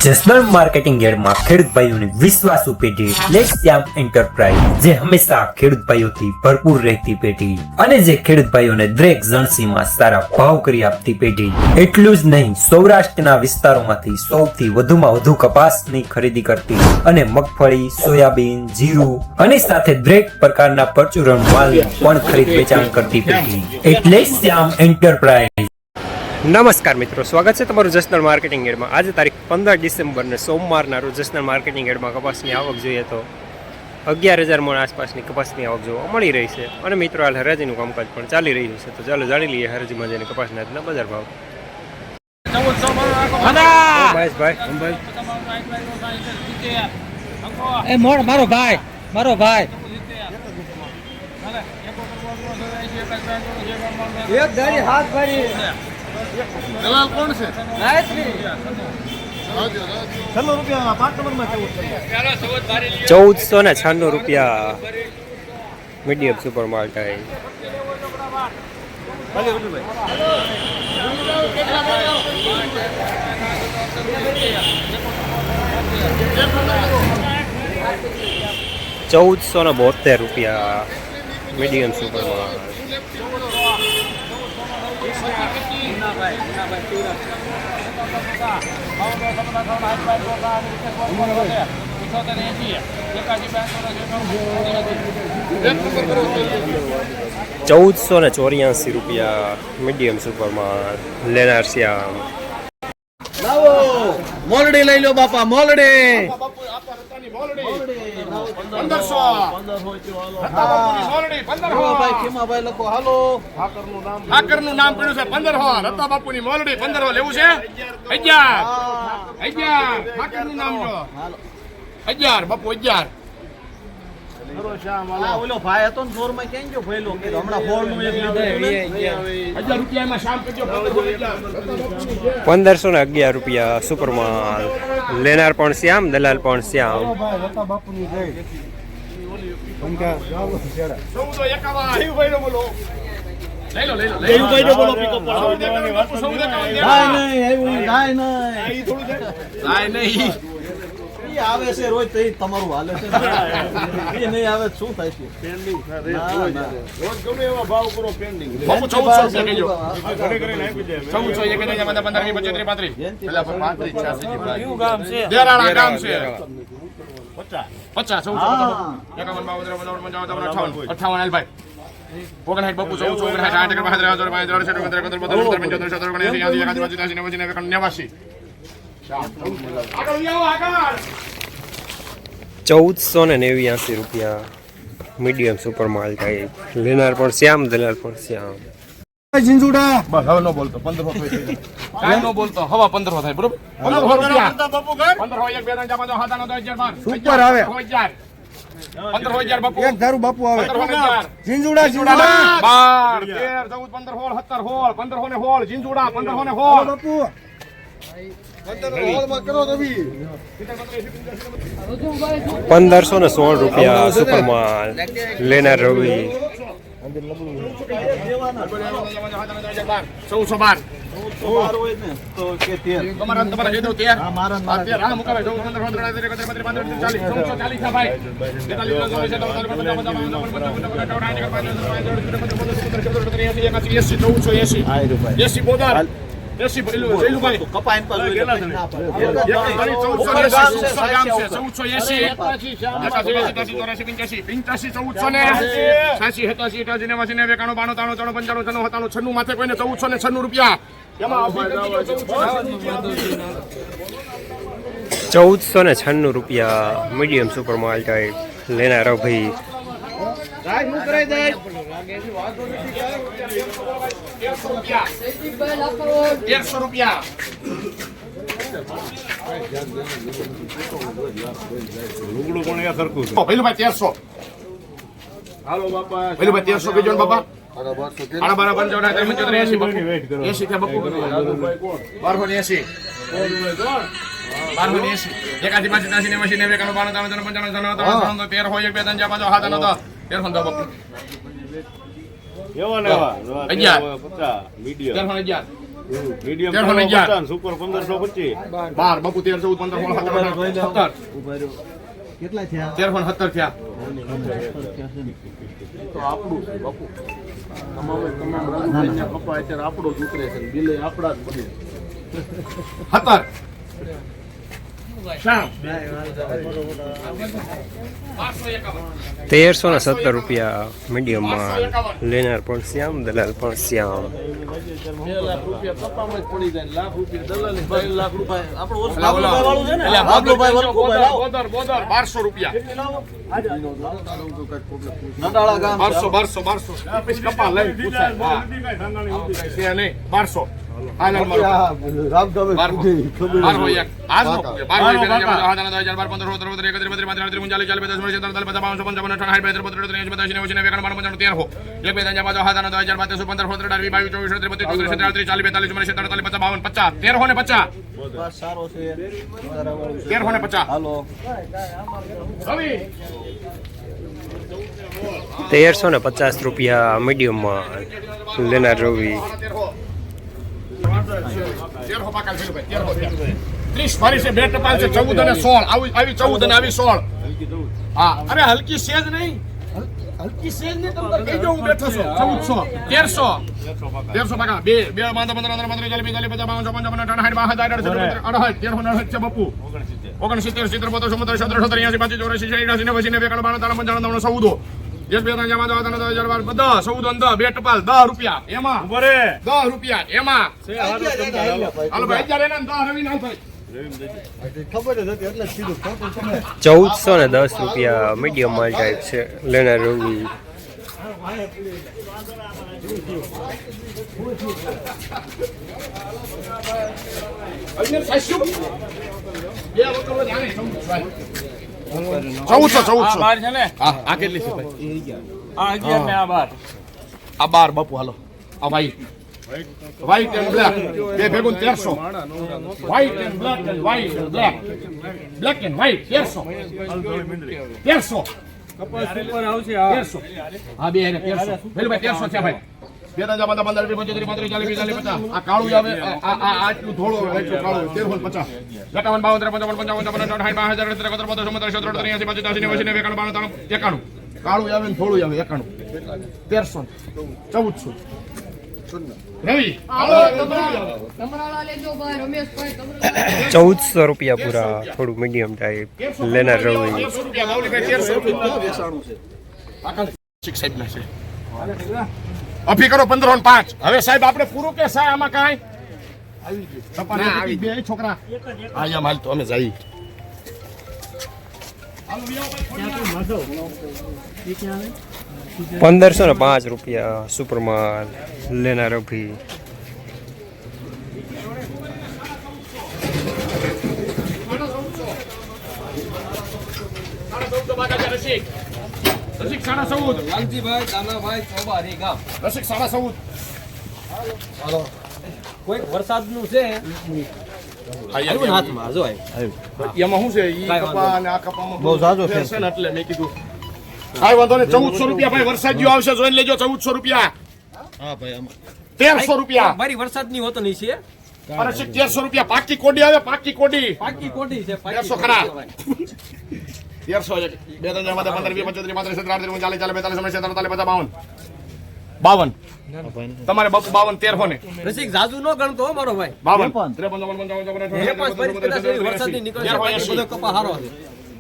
Jasdan marketing યાર્ડમાં ખેડૂત ભાઈઓની વિશ્વાસુ પેઢી લેટ શ્યામ એન્ટરપ્રાઇઝ, જે હંમેશા ખેડૂત ભાઈઓથી ભરપૂર રહેતી પેઢી અને જે ખેડૂત ભાઈઓને દરેક જણસીમાં સારા ભાવ કરી આપતી પેઢી। એટલું જ નહીં, સૌરાષ્ટ્રના વિસ્તારોમાંથી સૌથી વધુમાં વધુ કપાસની ખરીદી કરતી અને મગફળી, સોયાબીન, જીરું અને સાથે દરેક પ્રકારના પરચુરણ માલ પણ ખરીદ વેચાણ કરતી પેઢી એટલે શ્યામ એન્ટરપ્રાઇઝ। નમસ્કાર મિત્રો, સ્વાગત છે તમારું જસદણ માર્કેટિંગ યાર્ડમાં। આજે તારીખ 15 ડિસેમ્બરને સોમવારના રોજ જસદણ માર્કેટિંગ યાર્ડમાં કપાસની આવક જોઈએ તો 11,000 મણ આસપાસની કપાસની આવક જોવા મળી રહી છે અને મિત્રો હાલ હરાજીનું કામકાજ પણ ચાલી રહ્યું છે। તો ચાલો જાણી લઈએ હરાજીમાં જઈને કપાસના આજના બજાર ભાવ। મારો ભાઈ એક દાડી હાથ ભાઈ દલાલ કોણ છે? ₹1496 મીડિયમ સુપર માલ ટાઈ। ₹1472 મીડિયમ સુપર માલ। ₹1484 મીડિયમ સુપર માલ લેનાર શ્યામ। લાવો મોલડી લઈ લો બાપા, મોલડી 1500 લખો હાલો। ઠાકરનું નામ પડ્યું છે 1500 રત્તા બાપુની મોલડી 1500 લેવું છે। 11 ઠાકરનું નામ લો 11 બાપુ 11 ઓલો ભાઈ હતો ને જોર માં ક્યાં ગયો ભઈલો કે હમણાં ફોન નું એક લીધો 1000 રૂપિયામાં શામ કરજો। ₹1511 સુપર માલ લેનાર પણ શ્યામ, દલાલ પણ શ્યામ। આવે છે રોજ તો તમારું હાલે છે, એ નહીં આવે શું થાય છે? પેન્ડિંગ રોજ ગમે એવા ભાવ કરો પેન્ડિંગ। બાપુ 1400 કહેજો, ઘરે ઘરે નાખી દે 1400 એક હજાર 15 20 25 35 પેલા 35 86 કયું ગામ છે? દેરાળા ગામ છે। 50 1400 51 52 58 હાલ ભાઈ 59 બાપુ 1400 ₹1489 મીડિયમ સુપર માલ ટાઈપ લેનાર પણ શ્યામ, દલાલ પણ શ્યામ। જીંજુડા બસ હવે નો બોલતો 1500 થાય, કાઈ નો બોલતો હવા 1500 થાય બરોબર। 1500 રૂપિયા 1500 એક બે ત્રણ ચાર પાંચ છ સાત આઠ 10 12 સુપર આવે 15,000 બાપુ એક ધારું બાપુ આવે 15,000 જીંજુડા 12 13 14 15 16 17 16 1500 ને 16 જીંજુડા 1500 ને 16 બાપુ ₹1516 સુપર માલ લેનાર રવિ। 1412 માથે કોઈને 1496 રૂપિયા ₹1496 મીડિયમ સુપર માલ ટાઈપ લેનાર રવિ। 100 રૂપિયા લુગડું કોણ એ સરખું છે પેલું ભાઈ 1300 હાલો બાપા પેલું ભાઈ 1300 કહેજો ને બાપા 12 14 મીડિયમ 1311 સુપર 1525 12 બપુ 13 14 15 16 17 કેટલા થયા 1317 થયા તો આપણું છે બાપુ તમામ રંગ કપા અત્યારે આપણો જ ઉતરે છે બિલે આપણા જ બને 17 શ્યામ 1317 રૂપિયા મીડિયમ માલ લેનાર પણ શ્યામ દલાલ પણ શ્યામ 2 લાખ રૂપિયા કપામાં જ પડી જાય લાખ રૂપિયા દલાલી 2 લાખ રૂપિયા આપણો ઓછો ઓલા, ઓલા. વાળું છે ને એટલે બાબલુભાઈ વલખુભાઈ લાવો. બોદર 1200 રૂપિયા નડાળા ગામ 1200 પછી કપા લઈ પૂછાય હા છે નહીં 1200 આ લાલ મારો રામધામે 12 એક આજ નો 12 સારો છે હાલો 1350 રૂપિયા મીડિયમ માલ લેનાર રવિ 30 ફરી છે બે ટપાલ છે 14 અને 16 આવી 14 અને આવી 16 હા અરે હલકી સેજ નહીં હલકી સેજ નહીં તમને કહી દઉં હું બેઠો છું 1400 1300 પાકા બે માંદા 15 40 40 50 55 58 છે બપુ 69 70 72 73 84 85 84 86 14 યસ બે ના જમા દવા તને 1012 બધા 14 અંદર બે ટપાલ 10 રૂપિયા એમાં ઉભરે 10 રૂપિયા એમાં હાલો ભાઈ 11 એના 10 રવિ ના થાય ખબર જ હતી એટલે જ કીધું ખોટું તમે 1410 રૂપિયા મીડિયમ માલ ટાઈપ છે લેનાર રવિ અજમેર સાસ્યુ બે વખત જાણે 1400 બાર છે ને આ કેટલી છે ભાઈ આ 11 ને આ 12 આ 12 બાપુ હાલો આ વ્હાઈટ એન્ડ બ્લેક બે ભેગું 1300 white and black and white and black and white 1300 કપાસ ઉપર આવશે 1300 હા બે એને 1300 પેલું ભાઈ 1300 છે ભાઈ બે ના જમા 15 25 35 40 50 આ કાળું આવે આ આટલું થોડું આવે એટલું કાળું 1350 51 52 53 કાળું આવે ને થોડું આવે 91 1300 1400 રવિ 1400 રૂપિયા પૂરા થોડું મીડિયમ ટાઈપ લેનાર રવિ 1300 રૂપિયા ગાવલી ભાઈ 1300 બેસાણું છે શિક્ષક સાહેબ ના છે અભી કરો 15 અને 5 હવે સાહેબ આપણે પૂરું કે સાહેબ આમાં કાંઈ આવી ગયું બે છોકરા આયા માલ તો અમે જઈ 1505 રૂપિયા સુપર માલ લેનાર રવિ રસિક 14.5 લાલજીભાઈ દાનાભાઈ ચોબારી ગામ રસિક 14.5 કોઈ વરસાદનું છે હાથમાં જો એમાં શું છે ઈ કપા અને આ કપામાં બહુ ઝાઝો ફેર છે ને એટલે મેં કીધું કાંઈ વાંધો નહીં 1400 રૂપિયા ભાઈ વરસાદ જેવો આવશે જોઈને લેજો 1400 રૂપિયા હા ભાઈ આમાં 1300 રૂપિયા મારી વરસાદની હોતો નહીં છે અરે શીખ 1300 રૂપિયા પાકી કોડી આવે પાકી કોડી પાકી કોટી છે 1300 ખરા 1300 બે ત્રણ જમા 15 20 25 30 35 40 40 45 52 તમારે બાપુ 52 1300 ને રસિક જાજુ નો ગણતો હો મારો ભાઈ 52 વરસાદની નીકળે છે બધો કપા હારો છે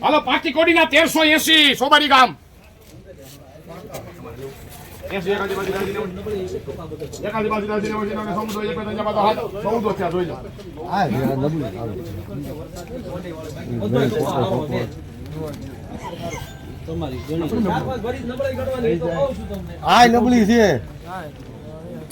હાલો પાકી કોડીના 1380 સોબારી ગામ 14 આ નબળી તમારી ગણી 4-5 ભરી નબળાઈ ગણવાની તો કહું છું તમને આ નબળી છે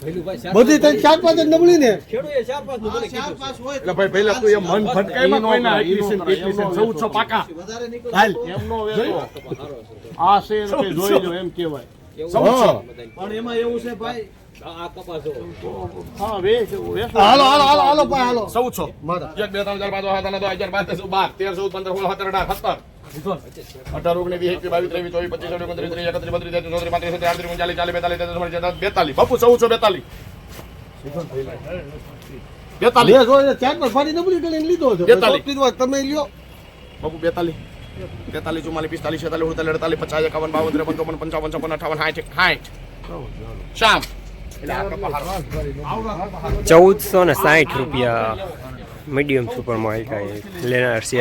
ભઈલું ભાઈ બધી તઈ 4-5 જ નબળી ને ખેડૂએ 4-5 નું મને કીધું એટલે ભાઈ પહેલા તું એ મન ફટકાઈમાં કોઈના 1400 પાકા વધારે નીકળે હાલ એમનો વેચો આ છે ને કે જોઈ લો એમ કહેવાય પણ એમાં એવું છે ભાઈ આ કપાસ જો હા વેચ હાલો હાલો હાલો હાલો ભાઈ હાલો 1400 મારા 1 2 3 4 5 6 7 8 9 10 12 13 14 15 16 17 18 19 20 22 23 24 25 26 27 28 29 30 31 32 33 34 35 40 42 43 42 બાપુ 1442 42 લે જો ચાર પર ફાડી નબળી ગણીને લીધો છે 42. તો પીધો તમે લ્યો બાપુ 42 43 44 45 46 47 48 50 51 52 53 55 58 શ્યામ એટલે આ કપા હારો 1460 રૂપિયા મીડિયમ સુપર માર્કેટ લેનાર છે